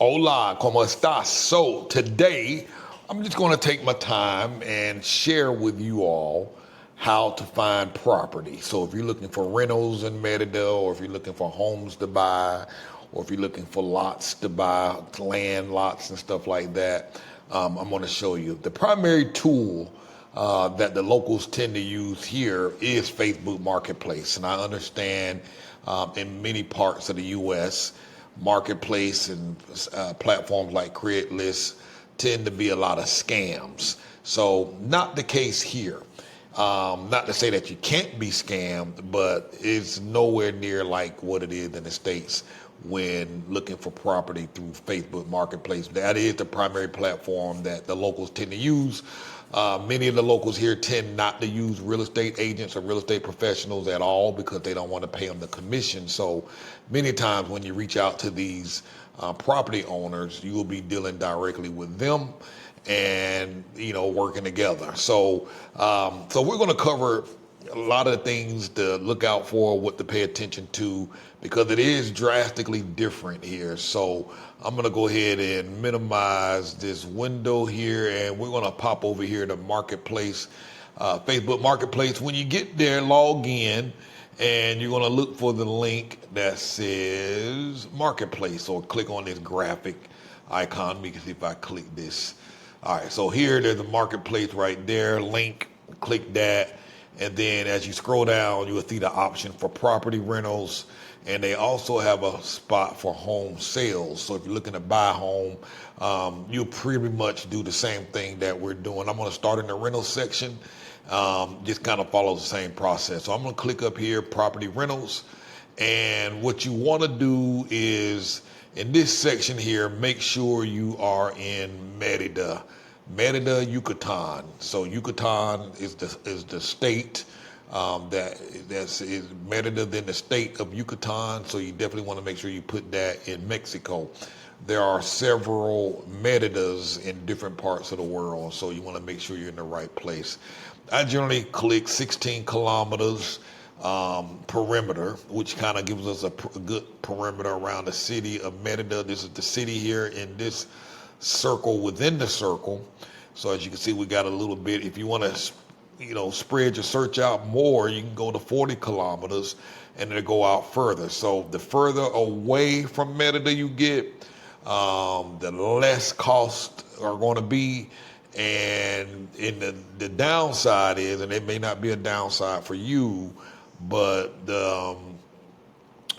Hola, ¿cómo estás? So today, I'm just going to take my time and share with you all how to find property. So if you're looking for rentals in Merida, or if you're looking for homes to buy, or if you're looking for lots to buy, land lots and stuff like that, I'm going to show you. The primary tool that the locals tend to use here is Facebook Marketplace. And I understand in many parts of the U.S., Marketplace and platforms like Craigslist tend to be a lot of scams. So not the case here. Not to say that you can't be scammed, but it's nowhere near like what it is in the States when looking for property through Facebook Marketplace. That is the primary platform that the locals tend to use. Many of the locals here tend not to use real estate agents or real estate professionals at all because they don't want to pay them the commission. So many times when you reach out to these property owners, you will be dealing directly with them and, working together. So we're going to cover a lot of the things to look out for, what to pay attention to, because it is drastically different here. So I'm going to go ahead and minimize this window here, and we're going to pop over here to Marketplace, Facebook Marketplace. When you get there, log in, and you're going to look for the link that says Marketplace, or click on this graphic icon. Let me see if I click this. All right, so here there's a Marketplace right there, link, click that. And then as you scroll down, you will see the option for property rentals. And they also have a spot for home sales. So if you're looking to buy a home, you'll pretty much do the same thing that we're doing. I'm going to start in the rental section, just kind of follow the same process. So I'm going to click up here, property rentals. And what you want to do is, in this section here, make sure you are in Merida, Yucatan. So Yucatan is the state that's Merida, then the state of Yucatan. So you definitely want to make sure you put that in Mexico. There are several Meridas in different parts of the world, so you want to make sure you're in the right place. I generally click 16 kilometers perimeter, which kind of gives us a good perimeter around the city of Merida. This is the city here in this circle within the circle. So as you can see, we got a little bit. If you want to, spread your search out more, you can go to 40 kilometers and it'll go out further. So the further away from Merida you get, the less costs are going to be. And in the downside is, and it may not be a downside for you, but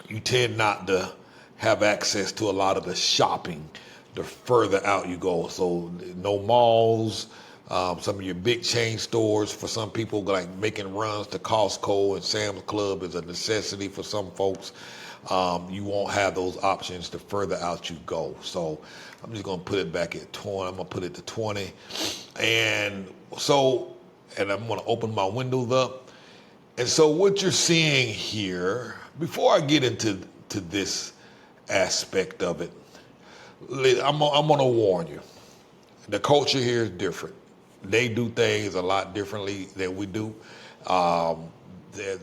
you tend not to have access to a lot of the shopping the further out you go. So no malls, some of your big chain stores. For some people, like making runs to Costco and Sam's Club is a necessity for some folks. You won't have those options the further out you go. So I'm just going to put it back at 20. I'm going to put it to 20. And I'm going to open my windows up. And so what you're seeing here, before I get into this aspect of it, I'm going to warn you. The culture here is different. They do things a lot differently than we do. The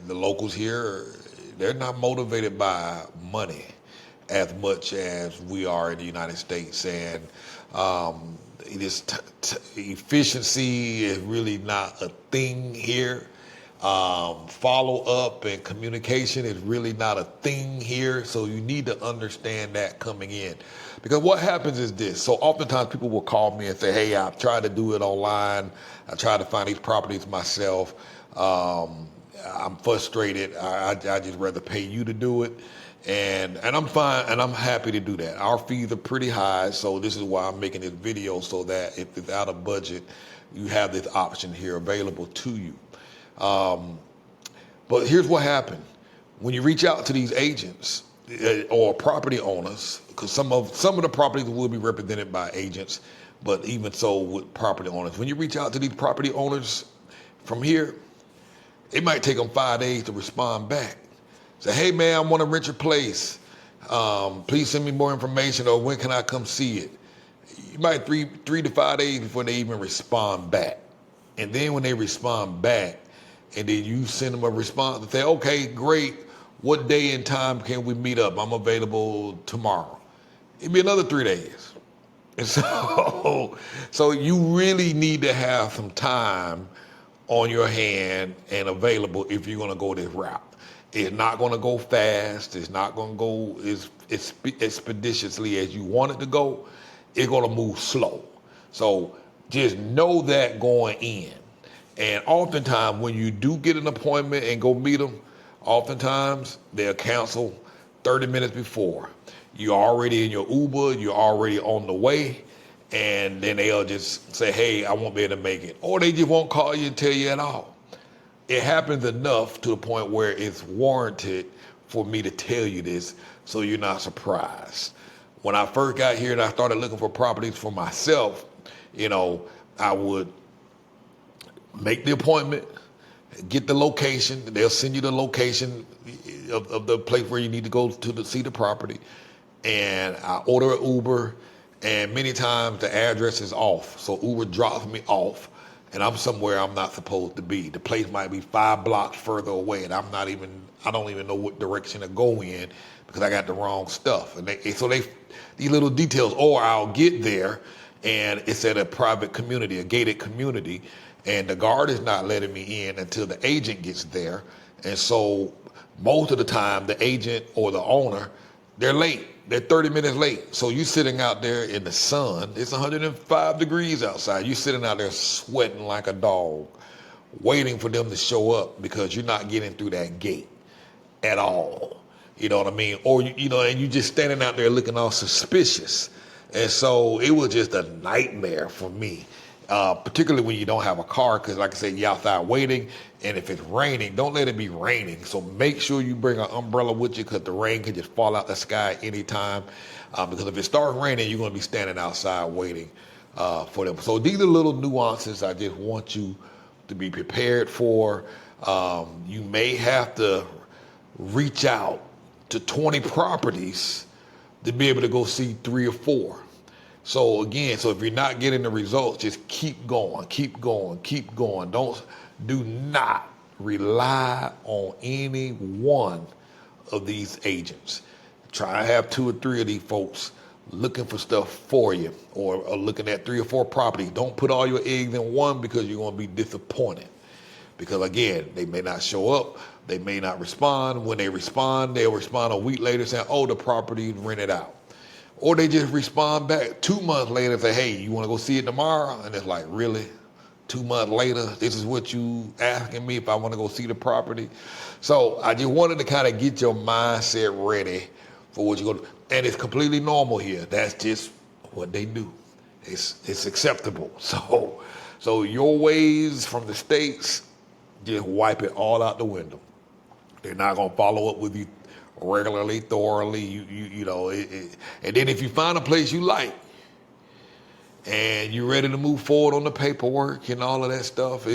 locals here, they're not motivated by money as much as we are in the United States. And efficiency is really not a thing here. Follow up and communication is really not a thing here. So you need to understand that coming in. Because what happens is this. So oftentimes people will call me and say, hey, I've tried to do it online. I tried to find these properties myself. I'm frustrated. I just rather pay you to do it. And I'm fine, and I'm happy to do that. Our fees are pretty high, so this is why I'm making this video, so that if it's out of budget, you have this option here available to you. But here's what happened. When you reach out to these agents or property owners, because some of the properties will be represented by agents, but even so with property owners. When you reach out to these property owners from here, it might take them 5 days to respond back. Say, hey man, I want to rent your place. Please send me more information, or when can I come see it? You might 3 to 5 days before they even respond back. And then when they respond back, and then you send them a response and say, okay, great. What day and time can we meet up? I'm available tomorrow. it'd be another 3 days. And so you really need to have some time on your hand and available if you're going to go this route. It's not going to go fast. It's not going to go as expeditiously as you want it to go. It's going to move slow. So just know that going in. And oftentimes when you do get an appointment and go meet them, oftentimes they'll cancel 30 minutes before. You're already in your Uber, you're already on the way, and then they'll just say, hey, I won't be able to make it. Or they just won't call you and tell you at all. It happens enough to the point where it's warranted for me to tell you this so you're not surprised. When I first got here and I started looking for properties for myself, I would make the appointment, get the location. They'll send you the location of the place where you need to go to see the property. And I order an Uber, and many times the address is off. So Uber drops me off, and I'm somewhere I'm not supposed to be. The place might be 5 blocks further away, and I don't even know what direction to go in because I got the wrong stuff. And these little details, or I'll get there, and it's at a private community, a gated community, and the guard is not letting me in until the agent gets there. And so most of the time, the agent or the owner, they're late. They're 30 minutes late. So you sitting out there in the sun, it's 105 degrees outside. You sitting out there sweating like a dog, waiting for them to show up because you're not getting through that gate at all. You know what I mean? Or, and you just standing out there looking all suspicious. And so it was just a nightmare for me, particularly when you don't have a car, because like I said, you're outside waiting, and if it's raining, don't let it be raining. So make sure you bring an umbrella with you because the rain can just fall out the sky anytime. Because if it starts raining, you're going to be standing outside waiting for them. So these are little nuances I just want you to be prepared for. You may have to reach out to 20 properties to be able to go see 3 or 4. So again, if you're not getting the results, just keep going, keep going, keep going. Do not rely on any one of these agents. Try to have 2 or 3 of these folks looking for stuff for you, or looking at 3 or 4 properties. Don't put all your eggs in one because you're going to be disappointed. Because again, they may not show up, they may not respond. When they respond, they'll respond a week later saying, oh, the property rented out. Or they just respond back 2 months later and say, hey, you want to go see it tomorrow? And it's like, really? 2 months later, this is what you asking me if I want to go see the property? So I just wanted to kind of get your mindset ready for what you're going to do. And it's completely normal here. That's just what they do. It's acceptable. So your ways from the States, just wipe it all out the window. They're not going to follow up with you regularly, thoroughly, and then if you find a place you like and you're ready to move forward on the paperwork and all of that stuff,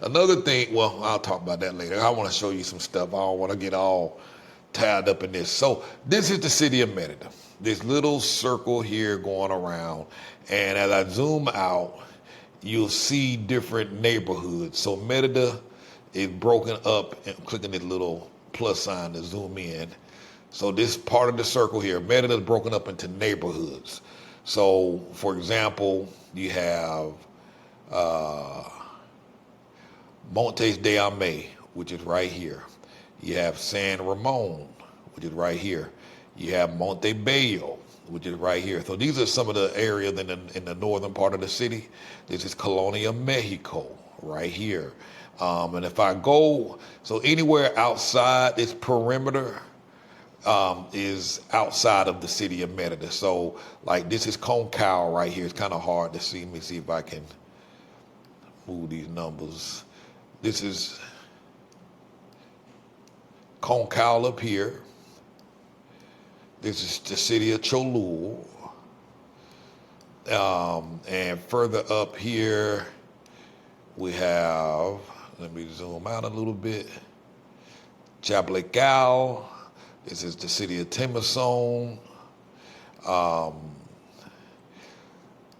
another thing. Well, I'll talk about that later. I want to show you some stuff. I don't want to get all tied up in this. So this is the city of Merida. This little circle here going around, and as I zoom out, you'll see different neighborhoods. So Merida is broken up, and I'm clicking this little plus sign to zoom in. So this part of the circle here, Merida is broken up into neighborhoods. So for example, you have Montes de Ame, which is right here. You have San Ramon, which is right here. You have Montebello, which is right here. So these are some of the areas in the northern part of the city. This is Colonia, Mexico, right here. And if I go, so anywhere outside this perimeter is outside of the city of Merida. So like this is Concal right here. It's kind of hard to see. Let me see if I can move these numbers. This is Concal up here. This is the city of Cholula. And further up here, we have, let me zoom out a little bit, Jablagal. This is the city of Timazon.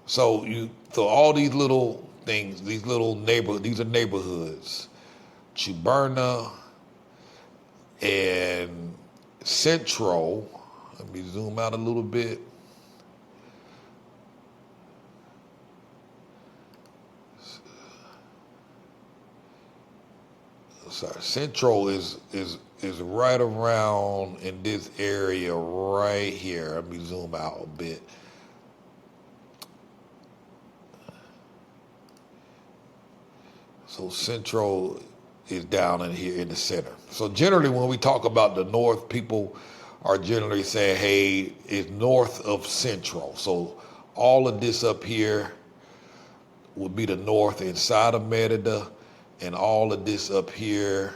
So all these little things, these little neighborhoods, these are neighborhoods. Chuberna and Centro. Let me zoom out a little bit. sorry, Central is right around in this area right here. Let me zoom out a bit. So Central is down in here in the center. So generally when we talk about the north, people are generally saying, hey, it's north of Central. So all of this up here would be the north inside of Merida, and all of this up here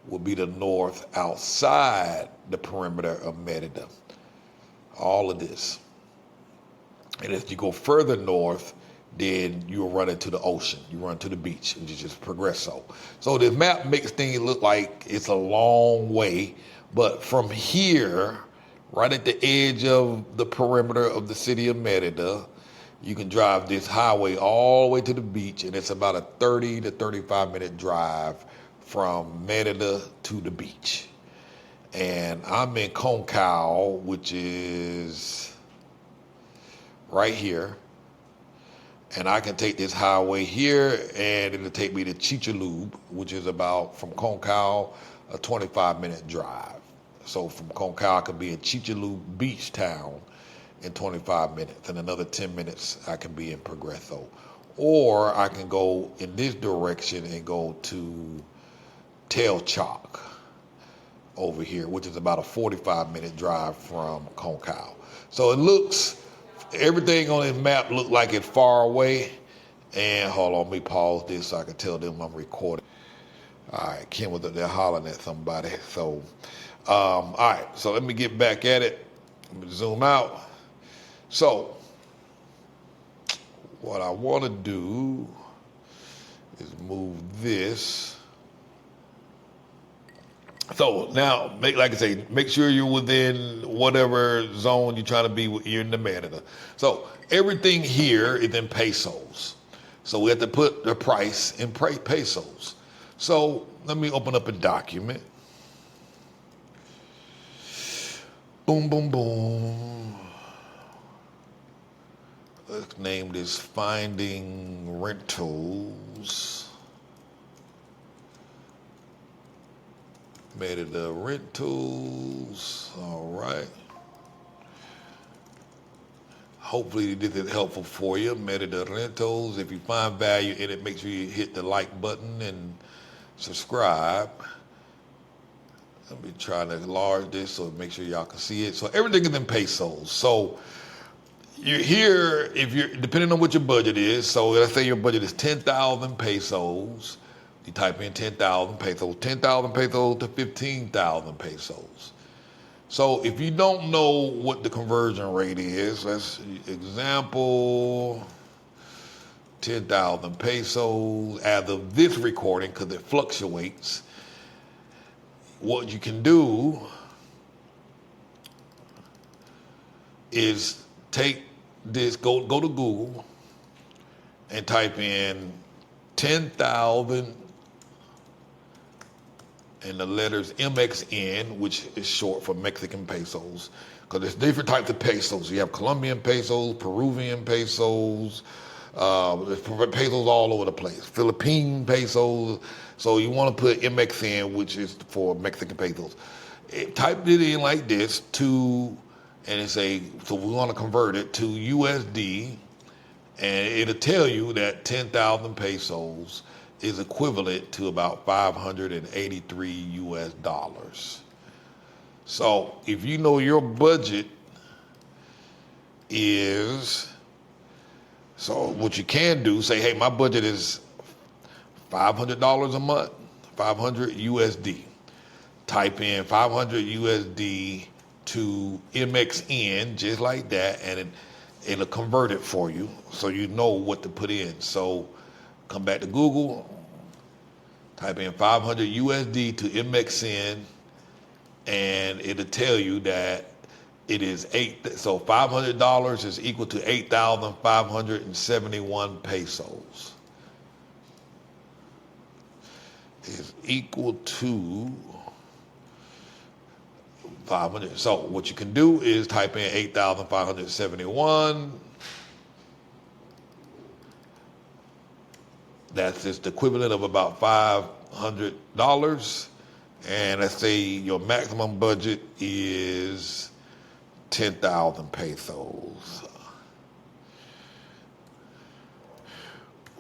would be the north outside the perimeter of Merida. All of this. And as you go further north, then you'll run into the ocean. You run to the beach, which is just Progresso. So this map makes things look like it's a long way, but from here, right at the edge of the perimeter of the city of Merida, you can drive this highway all the way to the beach, and it's about a 30 to 35 minute drive from Merida to the beach. And I'm in Concal, which is right here. And I can take this highway here, and it'll take me to Chicxulub, which is about, from Concal, a 25-minute drive. So from Concal, I could be in Chicxulub Beach Town in 25 minutes, and another 10 minutes I can be in Progresso. Or I can go in this direction and go to Telchac over here, which is about a 45-minute drive from Concal. So it looks, everything on this map look like it's far away. And hold on, let me pause this so I can tell them I'm recording. All right, Kim was up there hollering at somebody. So, all right, so let me get back at it. Let me zoom out. So, what I want to do is move this. So now, like I say, make sure you're within whatever zone you're trying to be. You're in the Merida. So everything here is in pesos. So we have to put the price in pesos. So let me open up a document. Boom, boom, boom. Let's name this Finding Rentals. Merida Rentals. All right. Hopefully this is helpful for you. Merida Rentals. If you find value in it, make sure you hit the like button and subscribe. Let me try to enlarge this so make sure y'all can see it. So everything is in pesos. So you're here, if you're, depending on what your budget is. So let's say your budget is 10,000 pesos. You type in 10,000 pesos, 10,000 pesos to 15,000 pesos. So if you don't know what the conversion rate is, let's example, 10,000 pesos as of this recording, because it fluctuates. What you can do is take this, go to Google and type in 10,000 and the letters MXN, which is short for Mexican pesos, because there's different types of pesos. You have Colombian pesos, Peruvian pesos, there's pesos all over the place, Philippine pesos. So you want to put MXN, which is for Mexican pesos. Type it in like this and it's so we want to convert it to USD, and it'll tell you that 10,000 pesos is equivalent to about 583 US dollars. So if you know your budget is, so what you can do, say, hey, my budget is $500 a month, 500 USD. Type in 500 USD to MXN, just like that, and it'll convert it for you so you know what to put in. So come back to Google, type in 500 USD to MXN, and it'll tell you that it is so $500 is equal to 8,571 pesos. Is equal to 500. So what you can do is type in 8,571. That's just the equivalent of about $100, and let's say your maximum budget is 10,000 pesos,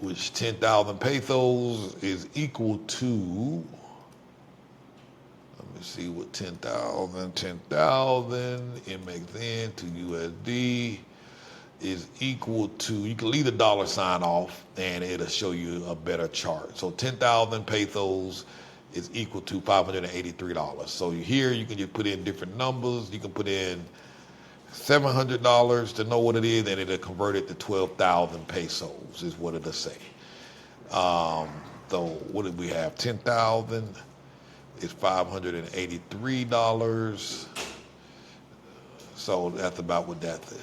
which 10,000 pesos is equal to, let me see what 10,000 MXN to USD is equal to, you can leave the dollar sign off and it'll show you a better chart. So 10,000 pesos is equal to $583. So here you can just put in different numbers. You can put in $700 to know what it is, and it'll convert it to 12,000 pesos is what it'll say. So what did we have? 10,000 is $583. So that's about what that's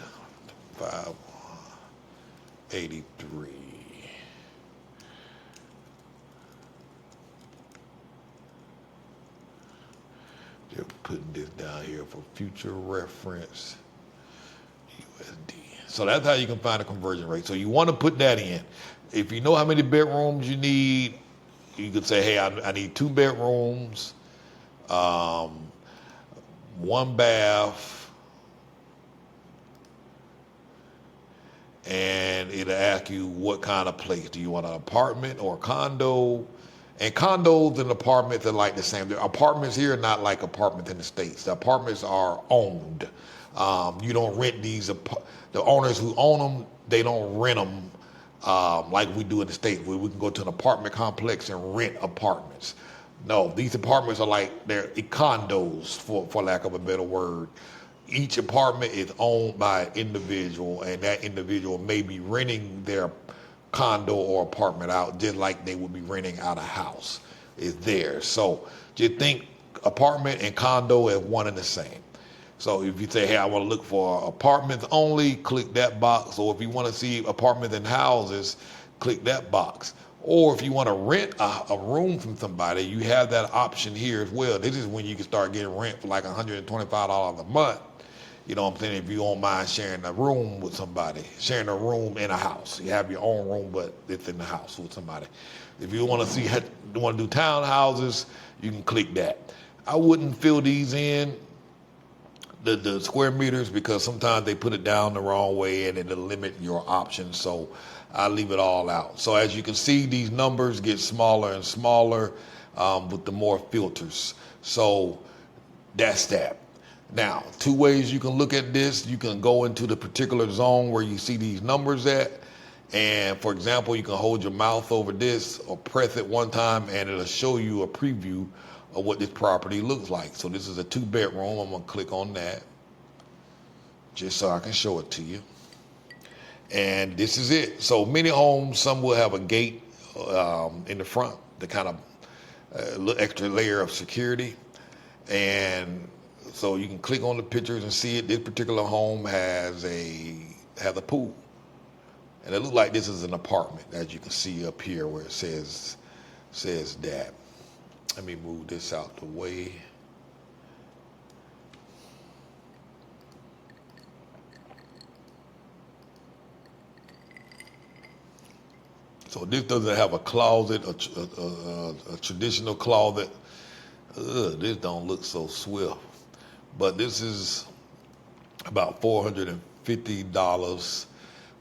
583. Just putting this down here for future reference. USD. So that's how you can find a conversion rate. So you want to put that in. If you know how many bedrooms you need, you could say, hey, I need 2 bedrooms, 1 bath, and it'll ask you what kind of place. Do you want an apartment or a condo? And condos and apartments are like the same. The apartments here are not like apartments in the States. The apartments are owned. You don't rent these. The owners who own them, they don't rent them like we do in the States, where we can go to an apartment complex and rent apartments. No, these apartments are like, they're condos, for lack of a better word. Each apartment is owned by an individual, and that individual may be renting their condo or apartment out just like they would be renting out a house. It's theirs. So just think apartment and condo as one and the same. So if you say, hey, I want to look for apartments only, click that box. Or if you want to see apartments and houses, click that box. Or if you want to rent a room from somebody, you have that option here as well. This is when you can start getting rent for like $125 a month. You know what I'm saying? If you don't mind sharing a room with somebody, sharing a room in a house. You have your own room, but it's in the house with somebody. If you want to do townhouses, you can click that. I wouldn't fill these in, the square meters, because sometimes they put it down the wrong way and it'll limit your options. So I leave it all out. So as you can see, these numbers get smaller and smaller with the more filters. So that's that. Now, 2 ways you can look at this. You can go into the particular zone where you see these numbers at. And for example, you can hold your mouse over this or press it one time and it'll show you a preview of what this property looks like. So this is a 2-bedroom. I'm gonna click on that just so I can show it to you. And this is it. So many homes, some will have a gate in the front, the kind of little extra layer of security. And so you can click on the pictures and see it. This particular home has a pool. And it looks like this is an apartment, as you can see up here where it says that. Let me move this out the way. So this doesn't have a closet, a traditional closet. This don't look so swift. But this is about $450.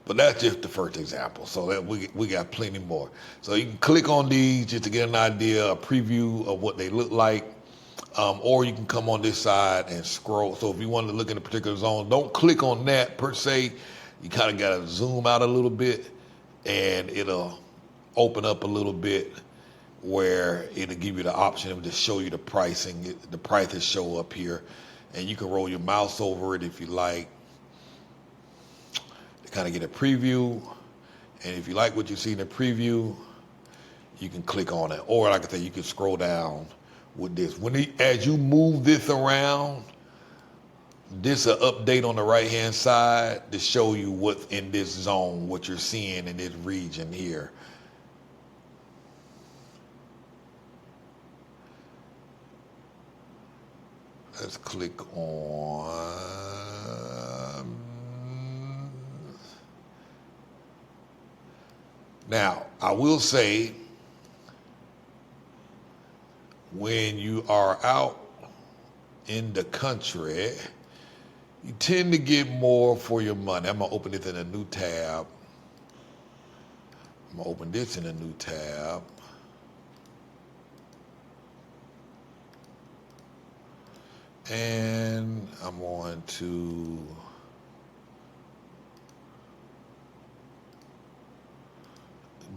But that's just the first example. So that we got plenty more. So you can click on these just to get an idea, a preview of what they look like. Or you can come on this side and scroll. So if you want to look in a particular zone, don't click on that per se. You kind of got to zoom out a little bit and it'll open up a little bit where it'll give you the option of just show you the pricing. The prices show up here, and you can roll your mouse over it if you like to kind of get a preview. And if you like what you see in the preview, you can click on it. Or like I said, you can scroll down with this. As you move this around, this will update on the right-hand side to show you what's in this zone, what you're seeing in this region here. Let's click on. Now, I will say when you are out in the country, you tend to get more for your money. I'm gonna open this in a new tab. I'm gonna open this in a new tab. And I'm going to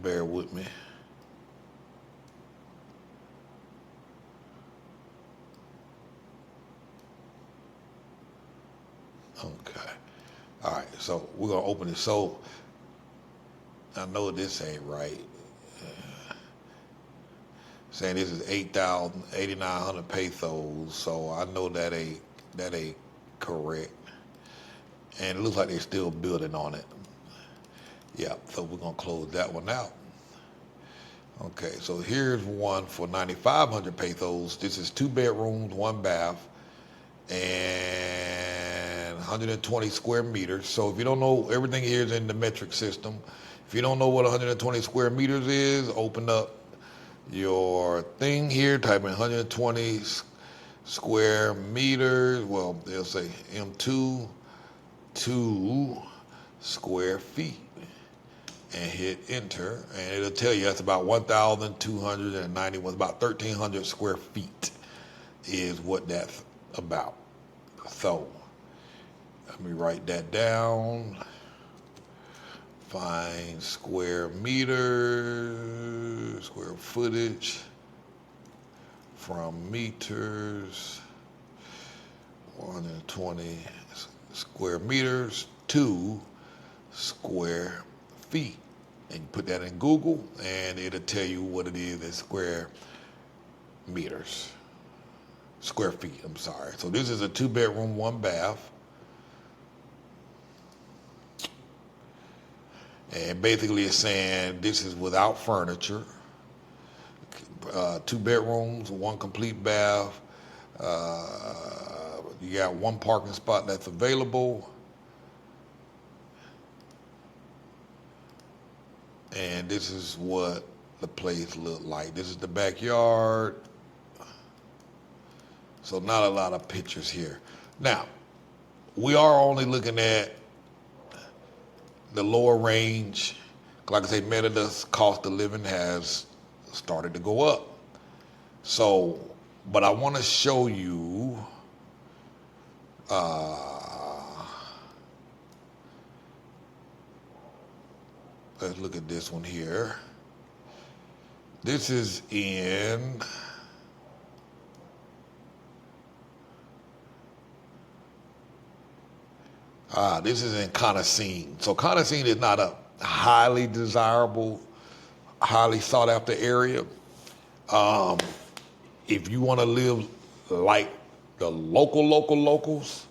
bear with me. Okay. All right, so we're gonna open it. So I know this ain't right. Saying this is 8,900 pesos, so I know that ain't correct. And it looks like they're still building on it. Yeah, so we're gonna close that one out. Okay, so here's one for 9,500 pesos. This is 2 bedrooms, 1 bath, and 120 square meters. So if you don't know, everything here is in the metric system. If you don't know what 120 square meters is, open up your thing here, type in 120 square meters. Well, they'll say M2, 2 square feet, and hit enter, and it'll tell you that's about 1,290, about 1,300 square feet is what that's about. So let me write that down. Find square meters, square footage from meters, 120 square meters to square feet. And you put that in Google and it'll tell you what it is in square meters. Square feet, I'm sorry. So this is a 2 bedroom, 1 bath. And basically it's saying this is without furniture, 2 bedrooms, 1 complete bath. You got 1 parking spot that's available. And this is what the place looked like. This is the backyard. So not a lot of pictures here. Now, we are only looking at the lower range. Like I say, Merida's cost of living has started to go up. So, but I want to show you let's look at this one here. This is in this is in Conocine. So Conocine is not a highly desirable, highly sought after area. If you want to live like the locals,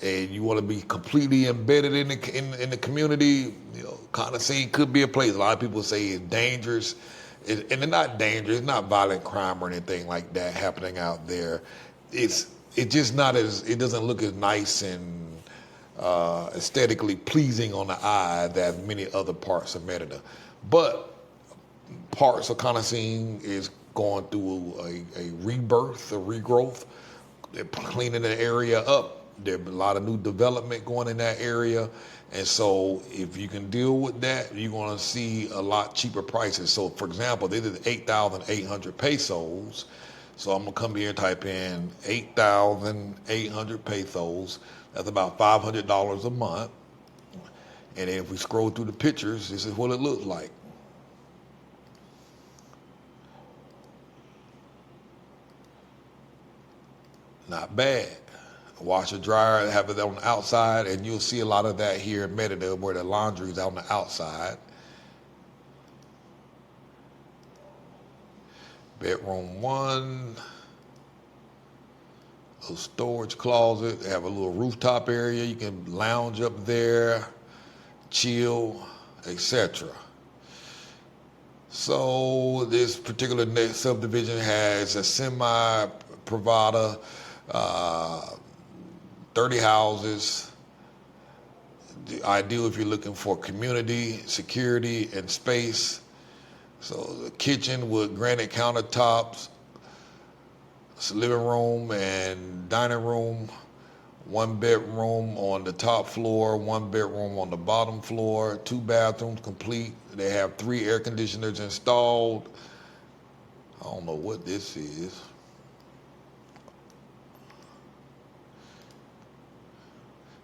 and you want to be completely embedded in the community, you know, Conocine could be a place. A lot of people say it's dangerous, and it's not dangerous. It's not violent crime or anything like that happening out there. It's just not as, it doesn't look as nice and aesthetically pleasing on the eye that many other parts of Merida. But parts of Conocine is going through a rebirth, a regrowth. They're cleaning the area up. There's a lot of new development going in that area. And so if you can deal with that, you're going to see a lot cheaper prices. So for example, this is 8,800 pesos. So I'm going to come here and type in 8,800 pesos. That's about $500 a month. And then if we scroll through the pictures, this is what it looks like. Not bad. Washer dryer, have it on the outside, and you'll see a lot of that here in Merida where the laundry is on the outside. Bedroom 1, little storage closet. They have a little rooftop area. You can lounge up there, chill, etc. So this particular subdivision has a semi-privada, 30 houses. Ideal if you're looking for community, security, and space. So the kitchen with granite countertops, It's a living room and dining room, one bedroom on the top floor, one bedroom on the bottom floor, two bathrooms complete. They have 3 air conditioners installed. I don't know what this is.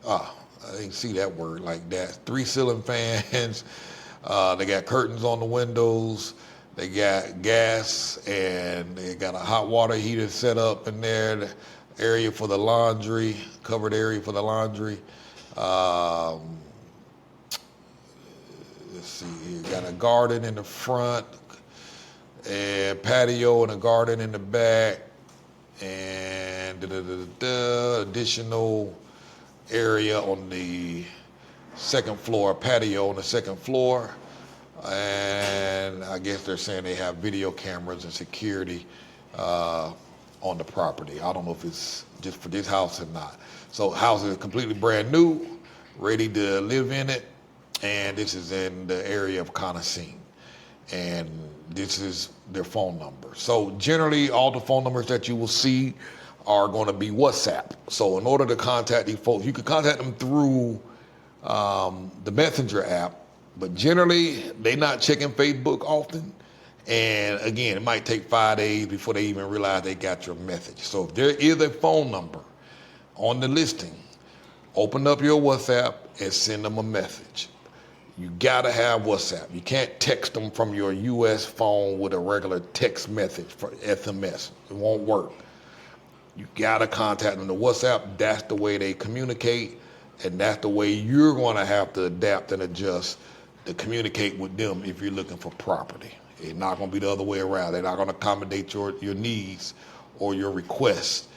I didn't see that word like that. 3 ceiling fans. They got curtains on the windows. They got gas, and they got a hot water heater set up in there. The area for the laundry, covered area for the laundry. Let's see here. Got a garden in the front, and patio and a garden in the back, and additional area on the second floor, patio on the second floor. And I guess they're saying they have video cameras and security on the property. I don't know if it's just for this house or not. So house is completely brand new, ready to live in it. And this is in the area of Conisine. And this is their phone number. So generally all the phone numbers that you will see are going to be WhatsApp. So in order to contact these folks, you can contact them through the Messenger app, but generally they're not checking Facebook often. And again, it might take 5 days before they even realize they got your message. So if there is a phone number on the listing, open up your WhatsApp and send them a message. You gotta have WhatsApp. You can't text them from your US phone with a regular text message for SMS. It won't work. You gotta contact them to WhatsApp. That's the way they communicate, and that's the way you're gonna have to adapt and adjust to communicate with them if you're looking for property. It's not gonna be the other way around. They're not gonna accommodate your needs or your requests,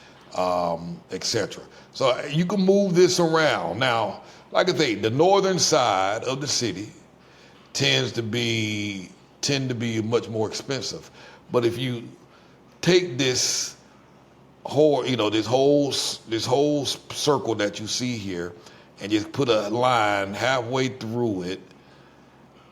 etc. So you can move this around. Now, like I say, the northern side of the city tend to be much more expensive. But if you take this whole, this whole circle that you see here, and just put a line halfway through it,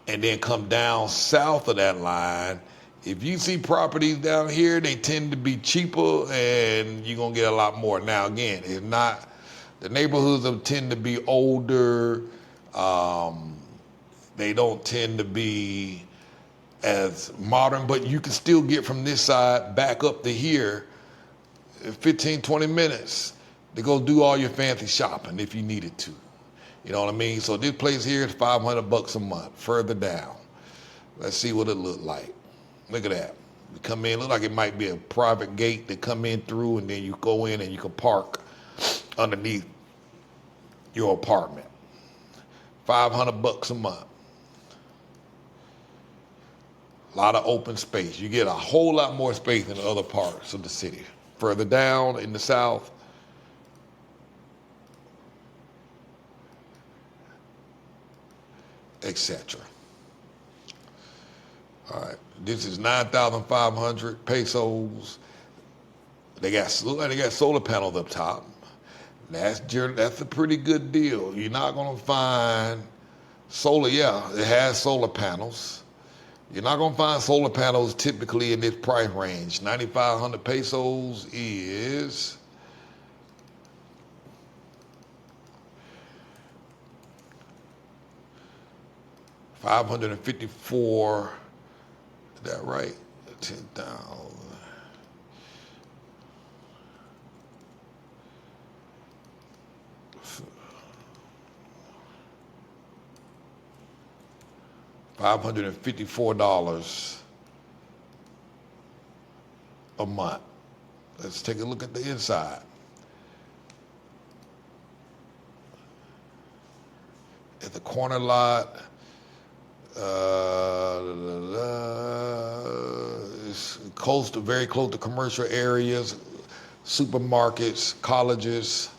and then come down south of that line, if you see properties down here, they tend to be cheaper, and you're gonna get a lot more. Now again, it's not, the neighborhoods tend to be older. They don't tend to be as modern, but you can still get from this side back up to here 15, 20 minutes to go do all your fancy shopping if you needed to. You know what I mean? So this place here is $500 a month. Further down, let's see what it look like. Look at that. You come in, look like it might be a private gate to come in through, and then you go in and you can park underneath your apartment. $500 a month. A lot of open space. You get a whole lot more space in other parts of the city. Further down in the south, etc. All right, this is 9,500 pesos. They got solar panels up top. That's a pretty good deal. You're not gonna find solar. Yeah, it has solar panels. You're not gonna find solar panels typically in this price range. 9,500 pesos is $554. Is that right? 10,000. $554 a month. Let's take a look at the inside. At the corner lot, it's very close to commercial areas, supermarkets, colleges,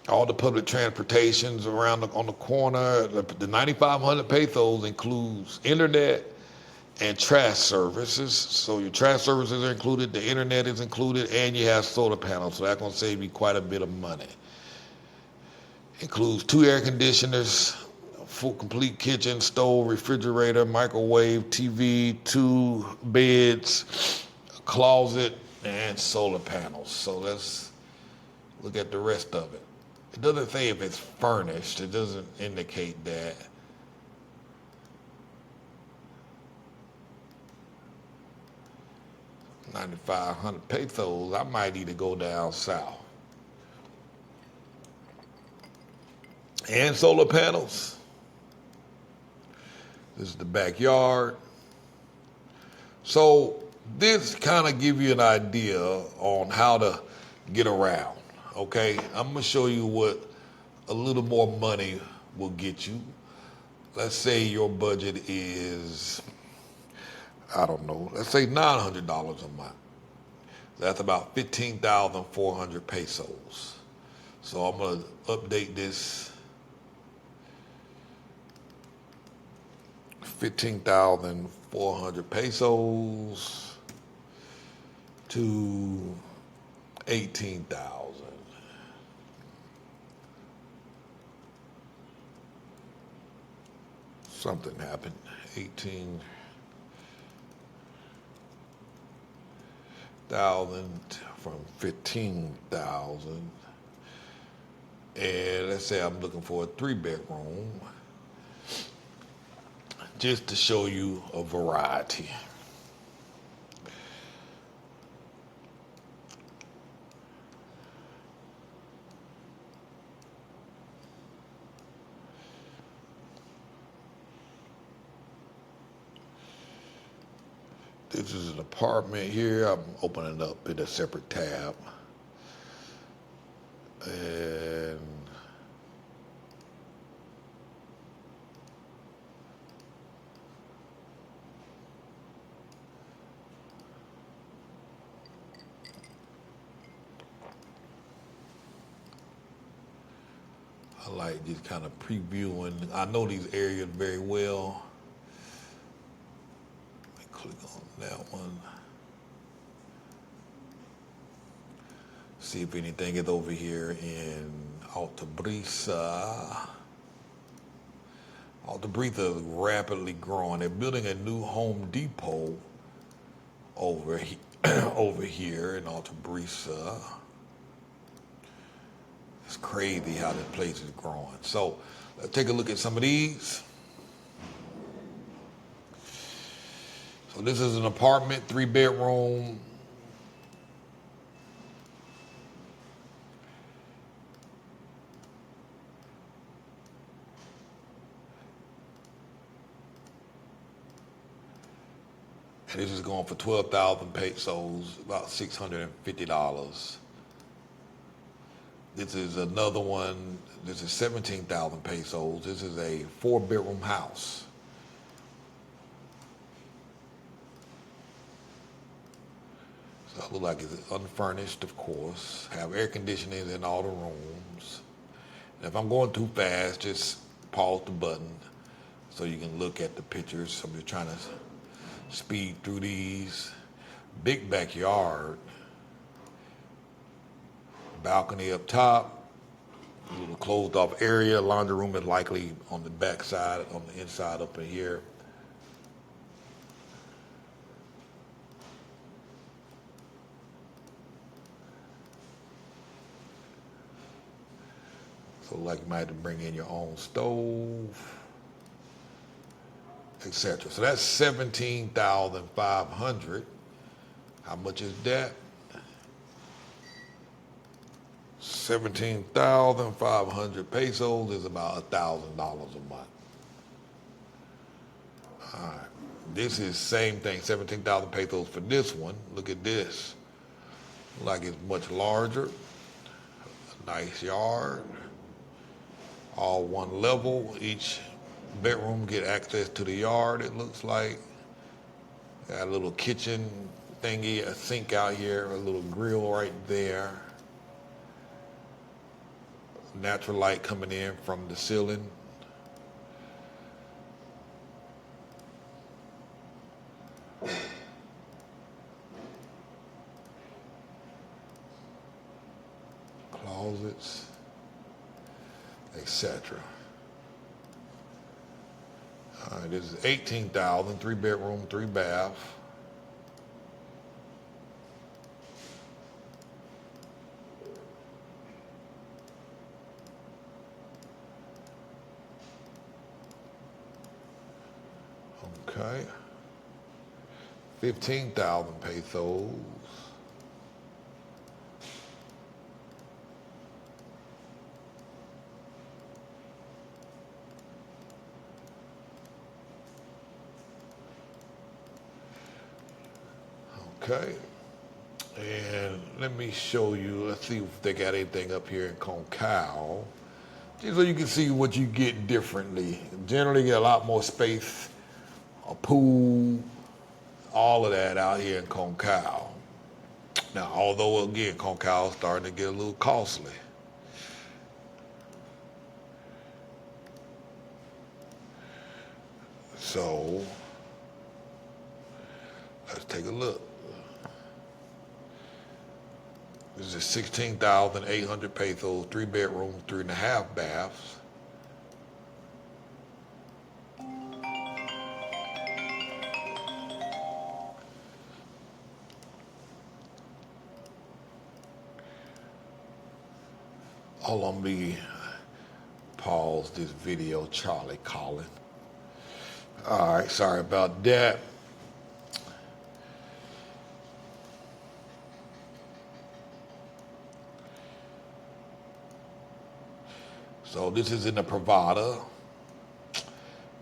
all the public transportations around on the corner. The 9,500 pesos includes internet and trash services. So your trash services are included, the internet is included, and you have solar panels. So that's gonna save you quite a bit of money. Includes 2 air conditioners, full complete kitchen, stove, refrigerator, microwave, TV, 2 beds, a closet, and solar panels. So let's look at the rest of it. It doesn't say if it's furnished. It doesn't indicate that. 9,500 pesos. I might need to go down south. And solar panels. This is the backyard. So this kind of give you an idea on how to get around. Okay, I'm gonna show you what a little more money will get you. Let's say your budget is, I don't know, let's say $900 a month. That's about 15,400 pesos. So I'm gonna update this 15,400 pesos to 18,000. Something happened. 18,000 from 15,000. And let's say I'm looking for a 3-bedroom, just to show you a variety. This is an apartment here. I'm opening up in a separate tab. And I like just kind of previewing. I know these areas very well. Let me click on that one. See if anything is over here in Alta Brisa. Alta Brisa is rapidly growing. They're building a new Home Depot over here in Alta Brisa. It's crazy how this place is growing. So let's take a look at some of these. So this is an apartment, 3-bedroom. And this is going for 12,000 pesos, about $650. This is another one. This is 17,000 pesos. This is a 4-bedroom house. So it looks like it's unfurnished, of course. Have air conditioning in all the rooms. And if I'm going too fast, just pause the button so you can look at the pictures. I'm just trying to speed through these. Big backyard. Balcony up top. A little closed off area. Laundry room is likely on the back side, on the inside up in here. So like you might have to bring in your own stove, etc. So that's 17,500. How much is that? 17,500 pesos is about $1,000 a month. All right. This is same thing, 17,000 pesos for this one. Look at this. Like it's much larger. A nice yard. All one level. Each bedroom get access to the yard, it looks like. Got a little kitchen thingy, a sink out here, a little grill right there. Natural light coming in from the ceiling. Closets, etc. All right, this is 18,000, 3-bedroom, 3-bath. Okay. 15,000 pesos. Okay. And let me show you, let's see if they got anything up here in Concao. Just so you can see what you get differently. Generally get a lot more space, a pool, all of that out here in Concao. Now, although again, Concao is starting to get a little costly. So, let's take a look. This is 16,800 pesos, 3 bedrooms, 3.5 baths. Hold on, me pause this video, Charlie calling. All right, sorry about that. So this is in the Privada.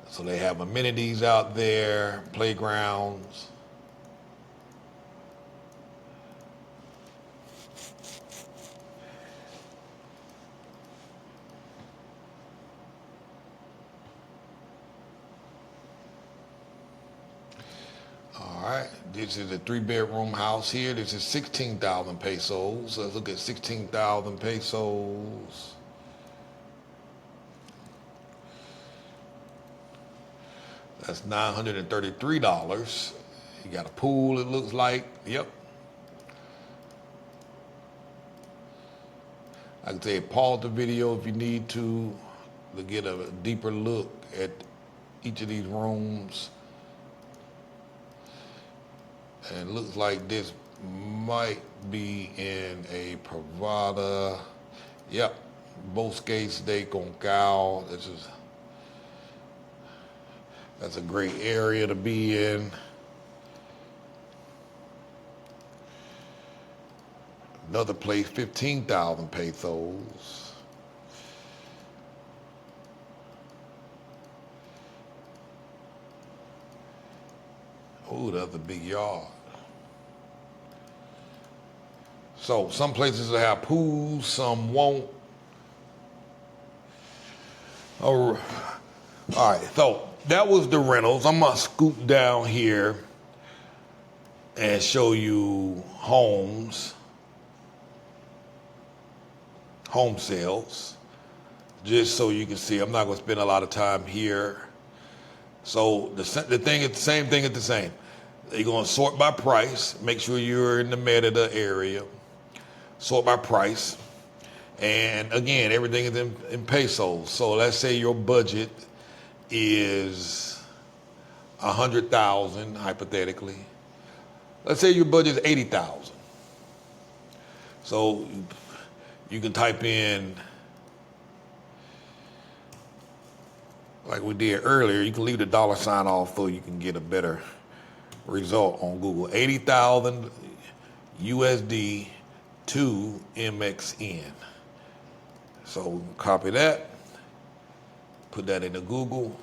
So they have amenities out there, playgrounds. All right, this is a 3 bedroom house here. This is 16,000 pesos. Let's look at 16,000 pesos. That's $933. You got a pool, it looks like. Yep. I can say pause the video if you need to get a deeper look at each of these rooms. And it looks like this might be in a Privada. Yep. Bosques de Concao. That's a great area to be in. Another place, 15,000 pesos. Oh, that's a big yard. So some places will have pools, some won't. All right, so that was the rentals. I'm gonna scoot down here and show you home sales, just so you can see. I'm not gonna spend a lot of time here. So the thing is the same thing at the same. You're gonna sort by price. Make sure you're in the Merida area. Sort by price. And again, everything is in pesos. So let's say your budget is 100,000, hypothetically. Let's say your budget is 80,000. So you can type in, like we did earlier, you can leave the dollar sign off so you can get a better result on Google. 80,000 USD to MXN. So copy that, put that into Google,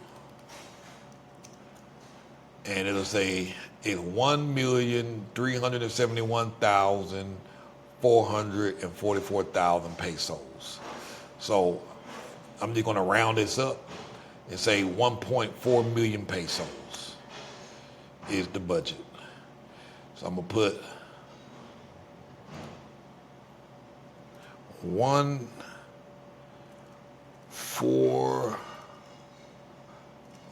and it'll say it's 1,371,444 pesos. So I'm just gonna round this up and say 1.4 million pesos is the budget. So I'm gonna put 1.4.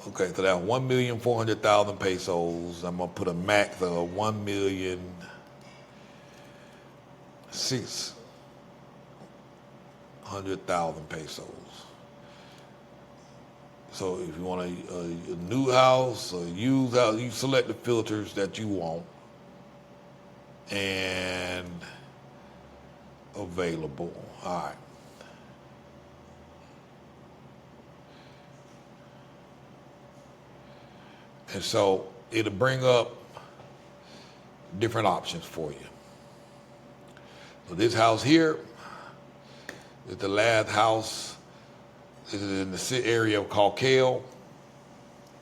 Okay, so that's 1,400,000 pesos. I'm gonna put a max of 1,600,000 pesos. So if you want a new house, a used house, you select the filters that you want and available. All right. And so it'll bring up different options for you. So this house here is the last house. This is in the area called Kale,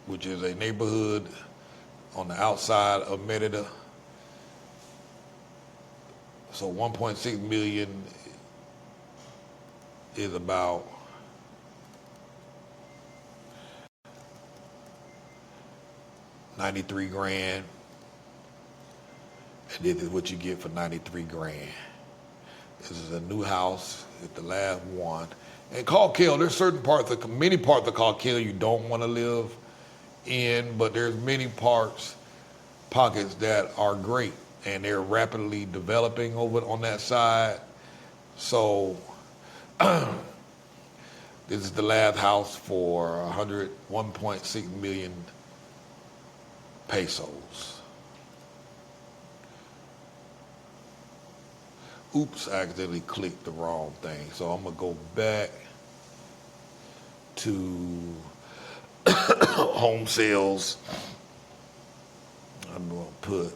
which is a neighborhood on the outside of Merida. So 1.6 million is about 93 grand. And this is what you get for 93 grand. This is a new house. It's the last one. And Callkill, there's many parts of Callkill you don't want to live in, but there's many pockets that are great, and they're rapidly developing over on that side. So this is the last house for 1.6 million pesos. Oops, I accidentally clicked the wrong thing. So I'm gonna go back to home sales. I'm gonna put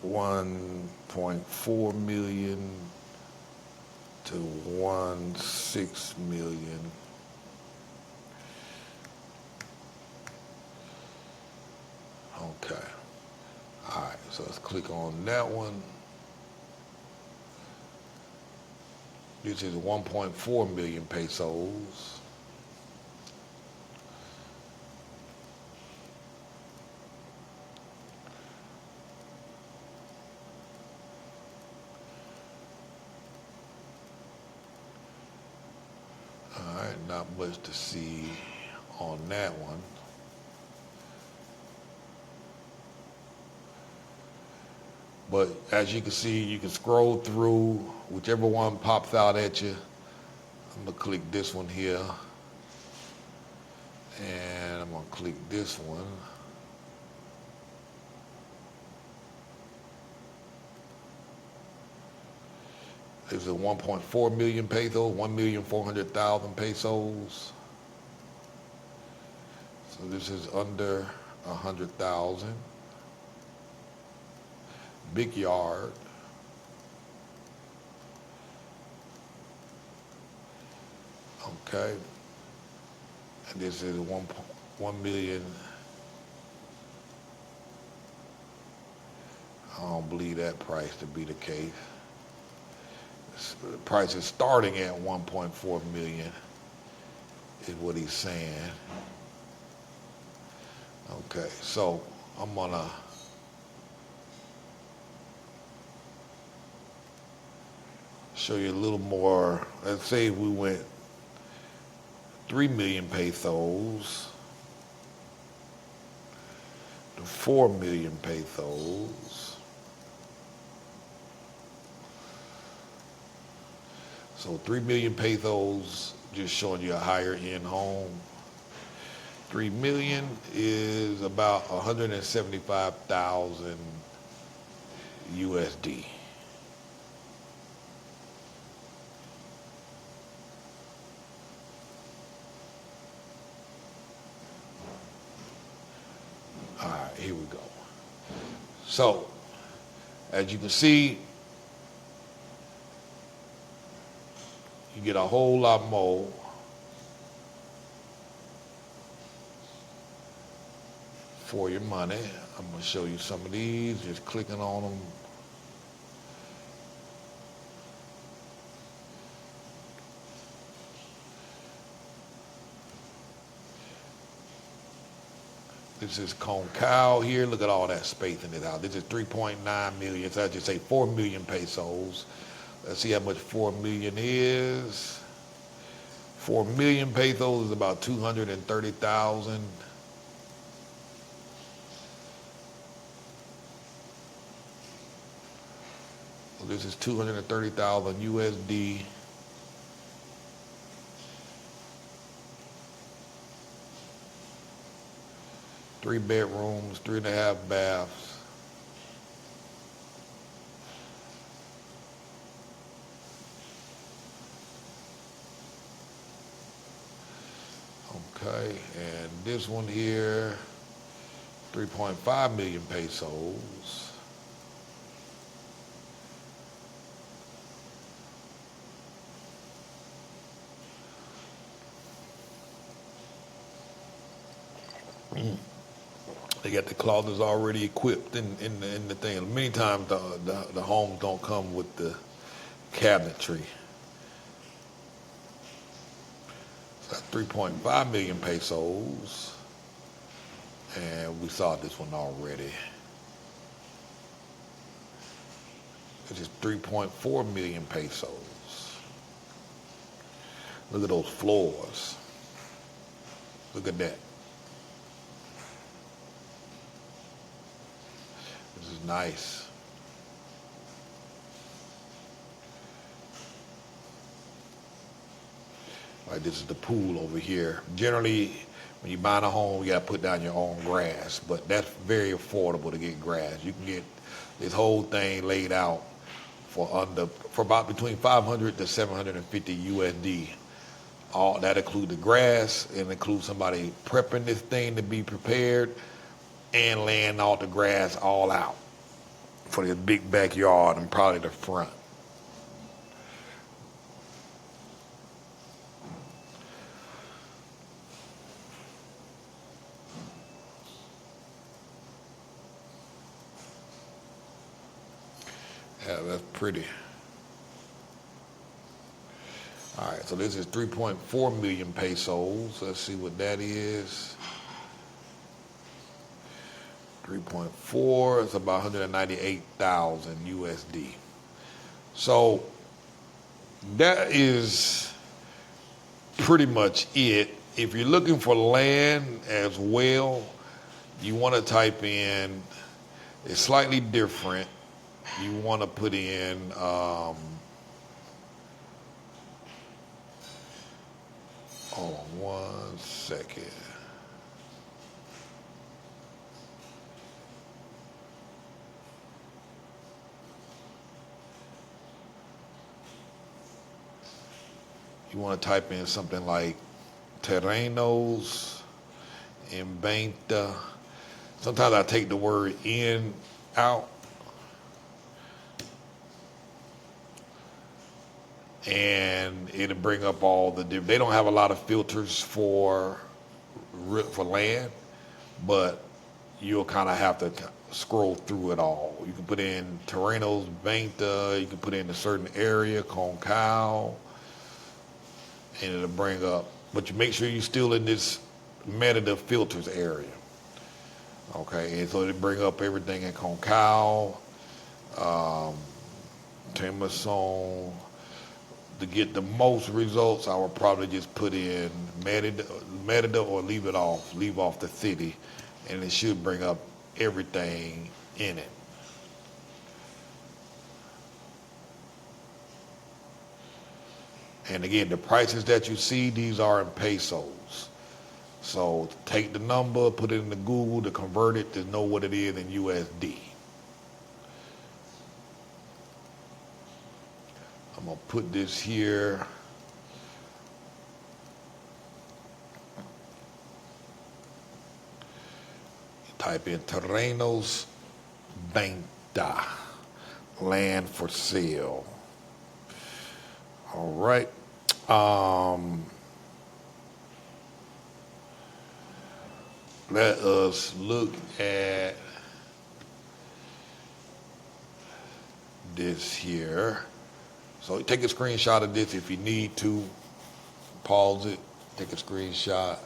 1.4 million to 1.6 million. Okay. All right, so let's click on that one. This is 1.4 million pesos. All right, not much to see on that one. But as you can see, you can scroll through whichever one pops out at you. I'm gonna click this one here. And I'm gonna click this one. This is 1.4 million pesos, 1,400,000 pesos. So this is under 100,000. Big yard. Okay. And this is 1 million. I don't believe that price to be the case. The price is starting at 1.4 million is what he's saying. Okay, so I'm gonna show you a little more. Let's say we went 3 million pesos to 4 million pesos. So 3 million pesos, just showing you a higher end home. 3 million is about 175,000 USD. All right, here we go. So, as you can see, you get a whole lot more. For your money. I'm gonna show you some of these, just clicking on them. This is Concao here. Look at all that space in this house. This is 3.9 million. So I just say 4 million pesos. Let's see how much 4 million is. 4 million pesos is about 230,000. So this is 230,000 USD. Three bedrooms, 3.5 baths. Okay, and this one here 3.5 million pesos. They got the closets already equipped in the thing. Many times the homes don't come with the cabinetry. So that's 3.5 million pesos. And we saw this one already. It's just 3.4 million pesos. Look at those floors. Look at that. This is nice. All right, this is the pool over here. Generally, when you buy a home, you got to put down your own grass, but that's very affordable to get grass. You can get this whole thing laid out for about between 500 to 750 USD. All that includes the grass and includes somebody prepping this thing to be prepared and laying all the grass all out for this big backyard and probably the front. Yeah, that's pretty. All right, so this is 3.4 million pesos. Let's see what that is. 3.4, it's about 198,000 USD. So that is pretty much it. If you're looking for land as well, you want to type in, it's slightly different. You want to put in, hold on 1 second. You want to type in something like terrenos in venta. Sometimes I take the word in out. And it'll bring up all the different. They don't have a lot of filters for land, but you'll kind of have to scroll through it all. You can put in terrenos, venta. You can put in a certain area, Concao, and it'll bring up. But you make sure you're still in this Merida filters area. Okay, and so it'll bring up everything in Concao, Timason. To get the most results, I would probably just put in Merida or leave it off. Leave off the city, and it should bring up everything in it. And again, the prices that you see, these are in pesos. So take the number, put it into Google to convert it to know what it is in USD. I'm gonna put this here. Type in terrenos venta, land for sale. All right. Let us look at this here. So take a screenshot of this if you need to. Pause it, take a screenshot.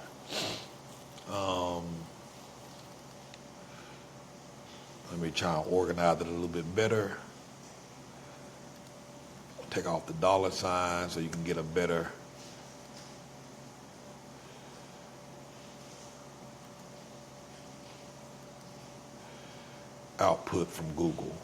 Let me try and organize it a little bit better. Take off the dollar sign so you can get a better output from Google.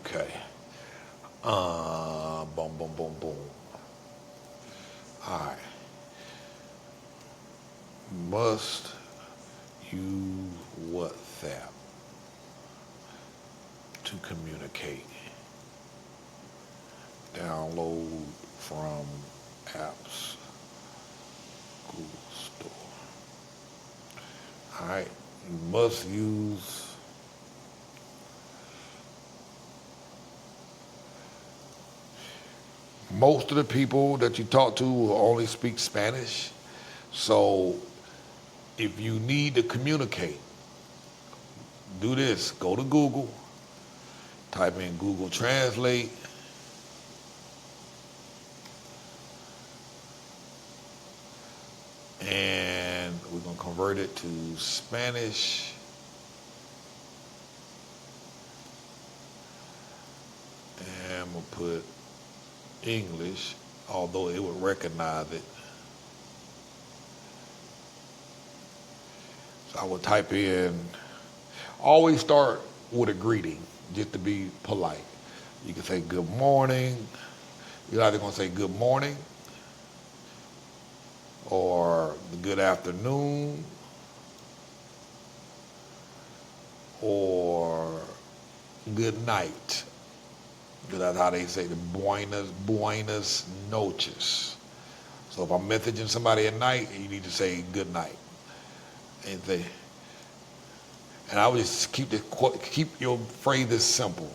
Okay. Boom, boom, boom, boom. All right. Must use WhatsApp to communicate. Download from apps, Google Store. All right. You must use. Most of the people that you talk to will only speak Spanish. So if you need to communicate, do this. Go to Google, type in Google Translate, and we're going to convert it to Spanish. And I'm going to put English, although it would recognize it. So I would type in, always start with a greeting, just to be polite. You can say good morning. You're either going to say good morning or good afternoon or good night. Because that's how they say the buenas noches. So if I'm messaging somebody at night, you need to say good night. And I would just keep your phrases simple.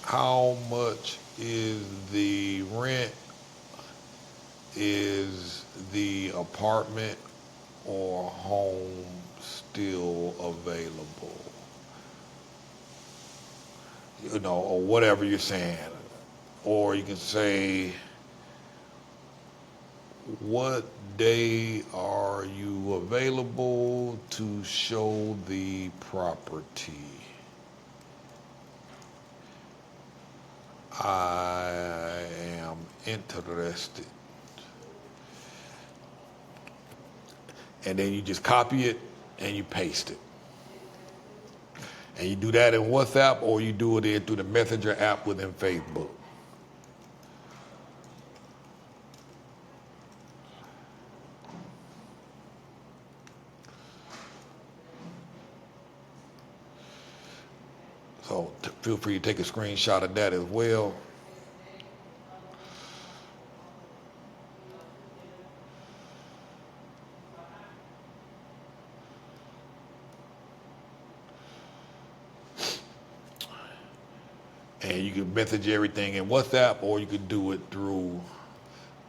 How much is the rent? Is the apartment or home still available? You know, or whatever you're saying. Or you can say, what day are you available to show the property? I am interested. And then you just copy it and you paste it. And you do that in WhatsApp or you do it in through the Messenger app within Facebook. So feel free to take a screenshot of that as well. And you can message everything in WhatsApp or you can do it through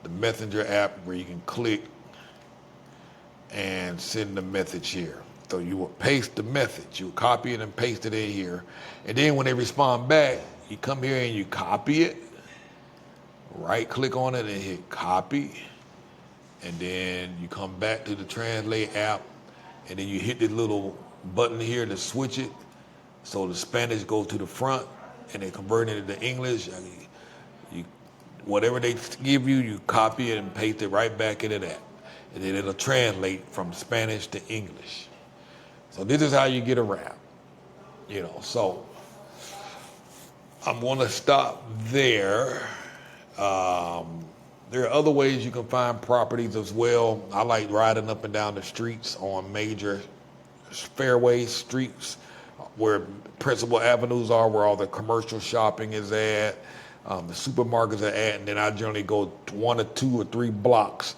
the Messenger app where you can click and send the message here. So you will paste the message, you copy it and paste it in here. And then when they respond back, you come here and you copy it, right click on it and hit copy. And then you come back to the Translate app and then you hit this little button here to switch it. So the Spanish goes to the front and they convert it into English. Whatever they give you, you copy it and paste it right back into that. And then it'll translate from Spanish to English. So this is how you get around, you know. So I'm going to stop there. There are other ways you can find properties as well. I like riding up and down the streets on major fairways, streets where principal avenues are, where all the commercial shopping is at, the supermarkets are at, and then I generally go 1 or 2 or 3 blocks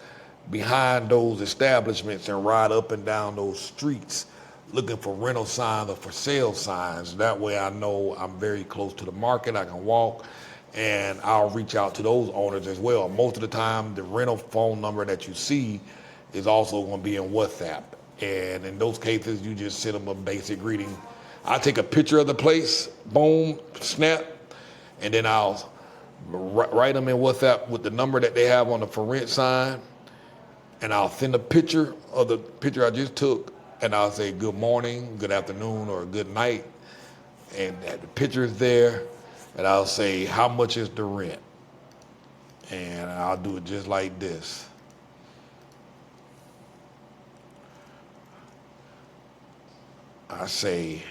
behind those establishments and ride up and down those streets looking for rental signs or for sale signs. That way I know I'm very close to the market, I can walk, and I'll reach out to those owners as well. Most of the time, the rental phone number that you see is also going to be in WhatsApp. And in those cases, you just send them a basic greeting. I take a picture of the place, boom, snap, and then I'll write them in WhatsApp with the number that they have on the for rent sign, and I'll send a picture of the picture I just took, and I'll say good morning, good afternoon, or good night, and the picture is there, and I'll say how much is the rent, and I'll do it just like this. I say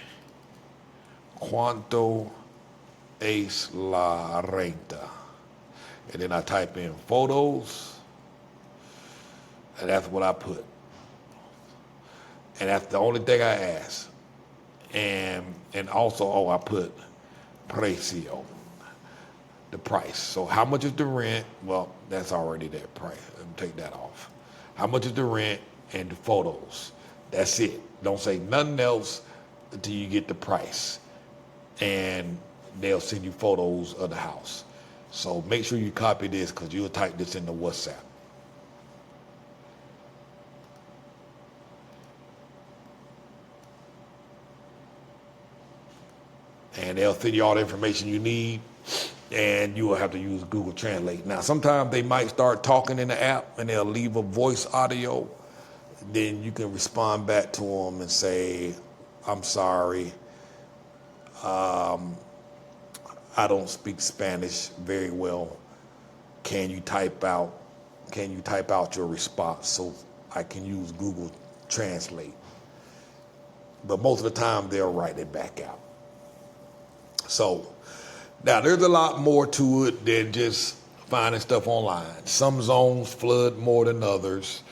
cuánto es la renta. And then I type in photos, and that's what I put. And that's the only thing I ask. And also, I put precio, the price. So how much is the rent? Well, that's already that price. Let me take that off. How much is the rent and the photos? That's it. Don't say nothing else until you get the price. And they'll send you photos of the house. So make sure you copy this because you'll type this into WhatsApp. And they'll send you all the information you need, and you will have to use Google Translate. Now, sometimes they might start talking in the app, and they'll leave a voice audio. Then you can respond back to them and say, I'm sorry, I don't speak Spanish very well. Can you type out your response so I can use Google Translate? But most of the time, they'll write it back out. So now there's a lot more to it than just finding stuff online. Some zones flood more than others.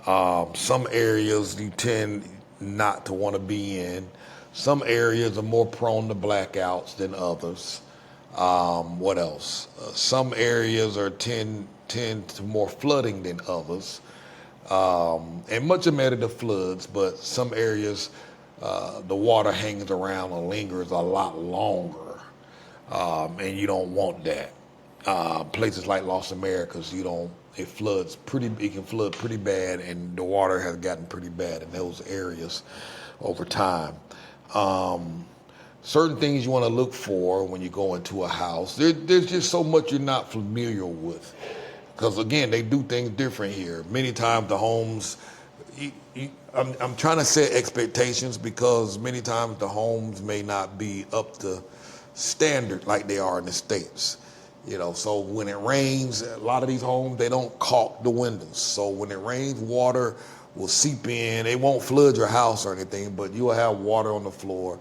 Some areas you tend not to want to be in. Some areas are more prone to blackouts than others. What else? Some areas tend to more flooding than others. And much of Merida floods, but some areas the water hangs around and lingers a lot longer. And you don't want that. Places like Los Americas, it can flood pretty bad, and the water has gotten pretty bad in those areas over time. Certain things you want to look for when you go into a house. There's just so much you're not familiar with. Because again, they do things different here. Many times the homes, I'm trying to set expectations because many times the homes may not be up to standard like they are in the States. So when it rains, a lot of these homes, they don't caulk the windows. So when it rains, water will seep in. It won't flood your house or anything, but you will have water on the floor.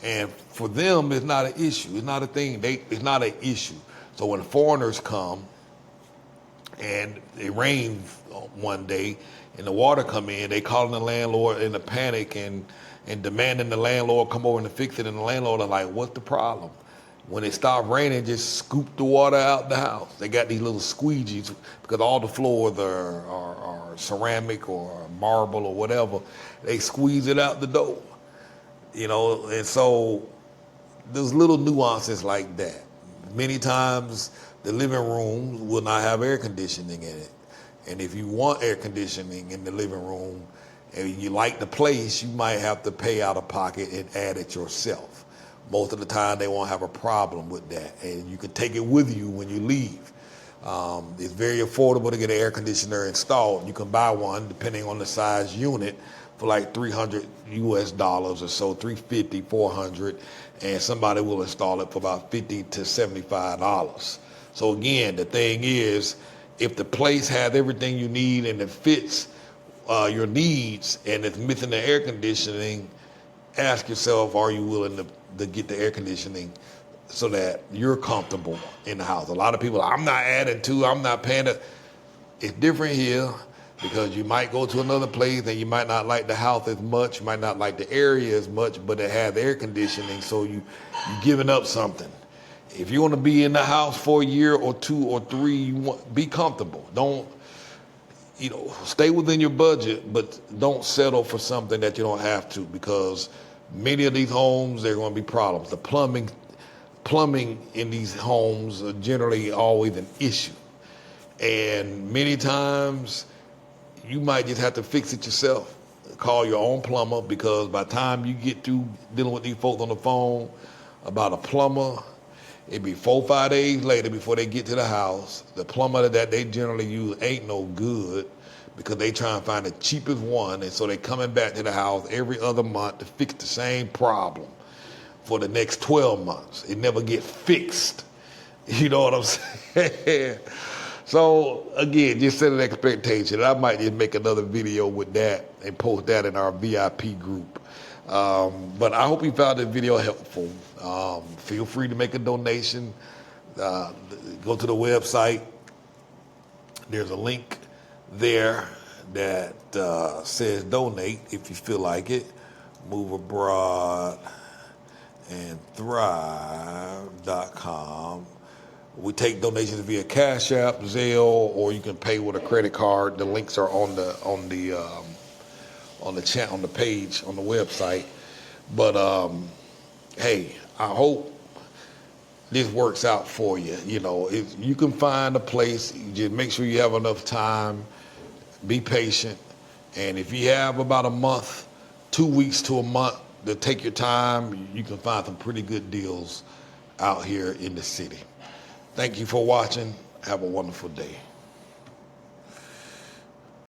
And for them, it's not an issue. It's not a thing. It's not an issue. So when foreigners come and it rains one day and the water come in, they calling the landlord in a panic and demanding the landlord come over and fix it. And the landlord are like, what's the problem? When it stopped raining, just scoop the water out the house. They got these little squeegees because all the floors are ceramic or marble or whatever. They squeeze it out the door, and so there's little nuances like that. Many times the living room will not have air conditioning in it. And if you want air conditioning in the living room and you like the place, you might have to pay out of pocket and add it yourself. Most of the time, they won't have a problem with that, and you can take it with you when you leave. It's very affordable to get an air conditioner installed. You can buy one, depending on the size unit, for like $300 US or so, $350, $400, and somebody will install it for about $50 to $75. So again, the thing is, if the place has everything you need and it fits your needs and it's missing the air conditioning, ask yourself, are you willing to get the air conditioning so that you're comfortable in the house? A lot of people, I'm not paying it. It's different here because you might go to another place and you might not like the house as much, you might not like the area as much, but it has air conditioning, so you're giving up something. If you want to be in the house for a year or 2 or 3, be comfortable. Don't, stay within your budget, but don't settle for something that you don't have to, because many of these homes, there are going to be problems. The plumbing in these homes are generally always an issue. And many times, you might just have to fix it yourself. Call your own plumber, because by the time you get through dealing with these folks on the phone about a plumber, it'd be 4 or 5 days later before they get to the house. The plumber that they generally use ain't no good because they try and find the cheapest one, and so they coming back to the house every other month to fix the same problem for the next 12 months. It never gets fixed. You know what I'm saying? So again, just set an expectation. I might just make another video with that and post that in our VIP group. But I hope you found this video helpful. Feel free to make a donation. Go to the website. There's a link there that says donate if you feel like it. Move abroad and thrive.com. We take donations via Cash App, Zelle, or you can pay with a credit card. The links are on the chat, on the page, on the website. But hey, I hope this works out for you. You know, if you can find a place, you just make sure you have enough time. Be patient, and if you have about a month, 2 weeks to a month to take your time, you can find some pretty good deals out here in the city. Thank you for watching. Have a wonderful day.